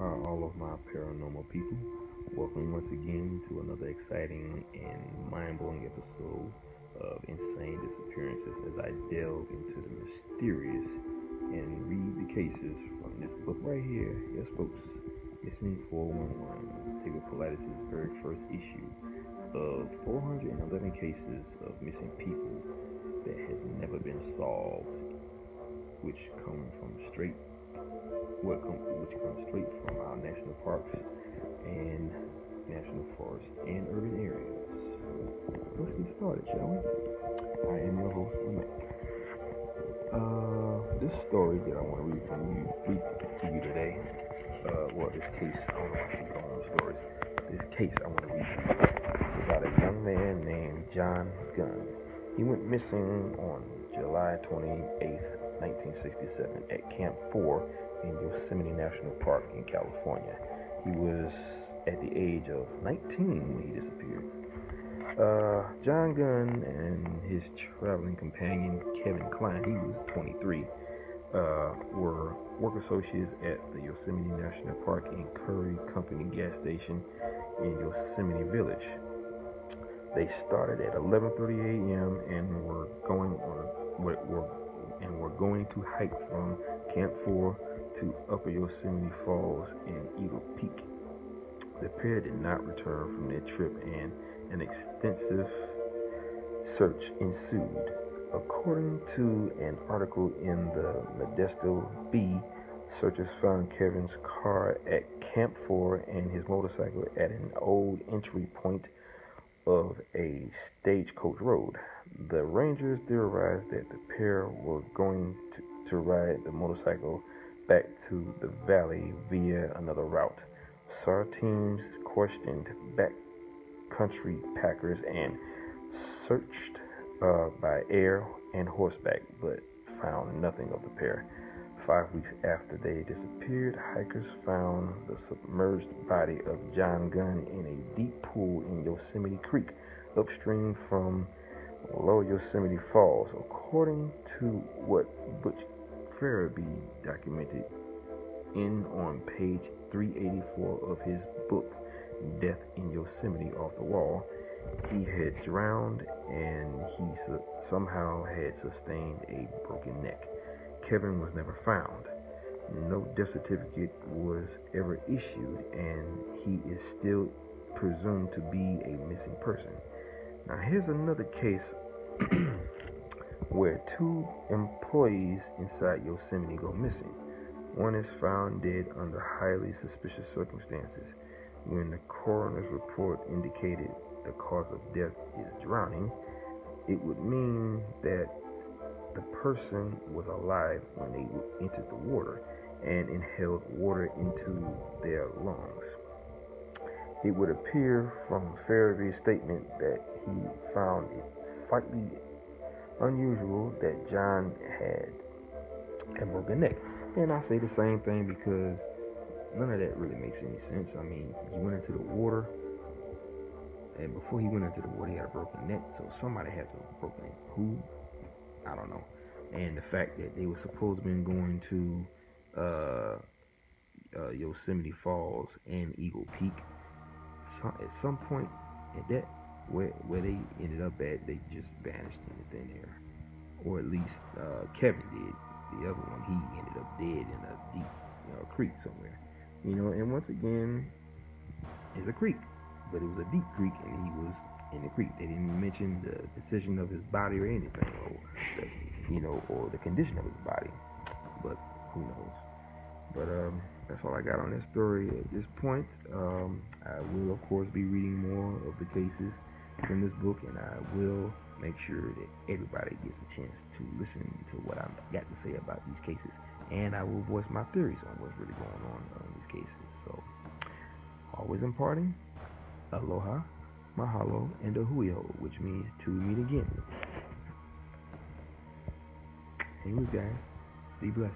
Aloha, all of my paranormal people. Welcome once again to another exciting and mind-blowing episode of Insane Disappearances as I delve into the mysterious and read the cases from this book right here. Yes, folks, Missing 411, David Paulides' very first issue of 411 cases of missing people that has never been solved, which come straight from our national parks and national forests and urban areas. Let's get started, shall we? I am your host, Emmett. This story that I want to read to you today, this case, I don't know why I keep going on stories. This case I want to read to you is about a young man named John Gunn. He went missing on July 28th, 1967 at Camp 4 in Yosemite National Park in California. He was at the age of 19 when he disappeared. John Gunn and his traveling companion Kevin Klein, he was 23, were work associates at the Yosemite National Park and Curry Company gas station in Yosemite Village. They started at 11:30 a.m. and were going to hike from Camp 4 to Upper Yosemite Falls and Eagle Peak. The pair did not return from their trip, and an extensive search ensued. According to an article in the Modesto Bee, searchers found Kevin's car at Camp 4 and his motorcycle at an old entry point of a stagecoach road. The rangers theorized that the pair were going to ride the motorcycle back to the valley via another route. SAR teams questioned backcountry packers and searched by air and horseback, but found nothing of the pair. 5 weeks after they disappeared, hikers found the submerged body of John Gunn in a deep pool in Yosemite Creek, upstream from Lower Yosemite Falls. According to what Butch Farabee documented on page 384 of his book, Death in Yosemite Off the Wall, he had drowned and he somehow had sustained a broken neck. Kevin was never found. No death certificate was ever issued, and he is still presumed to be a missing person. Now, here's another case where two employees inside Yosemite go missing. One is found dead under highly suspicious circumstances. When the coroner's report indicated the cause of death is drowning, it would mean that the person was alive when they entered the water and inhaled water into their lungs. It would appear from Farabee's statement that he found it slightly unusual that John had a broken neck. And I say the same thing because none of that really makes any sense. I mean, he went into the water, and before he went into the water, he had a broken neck, so somebody had to have broken it. Who? I don't know. And the fact that they were supposed to have been going to Yosemite Falls and Eagle Peak, at some point at that where they ended up at, they just vanished into thin air. Or at least Kevin did. The other one, he ended up dead in a deep creek somewhere. And once again, it's a creek, but it was a deep creek, and he was in the creek. They didn't mention the position of his body or anything, or the condition of his body. But who knows? But that's all I got on this story at this point. I will, of course, be reading more of the cases from this book, and I will make sure that everybody gets a chance to listen to what I've got to say about these cases, and I will voice my theories on what's really going on in these cases. So, always imparting, aloha, mahalo, and ahuiho, which means to meet again. Anyways, guys, be blessed.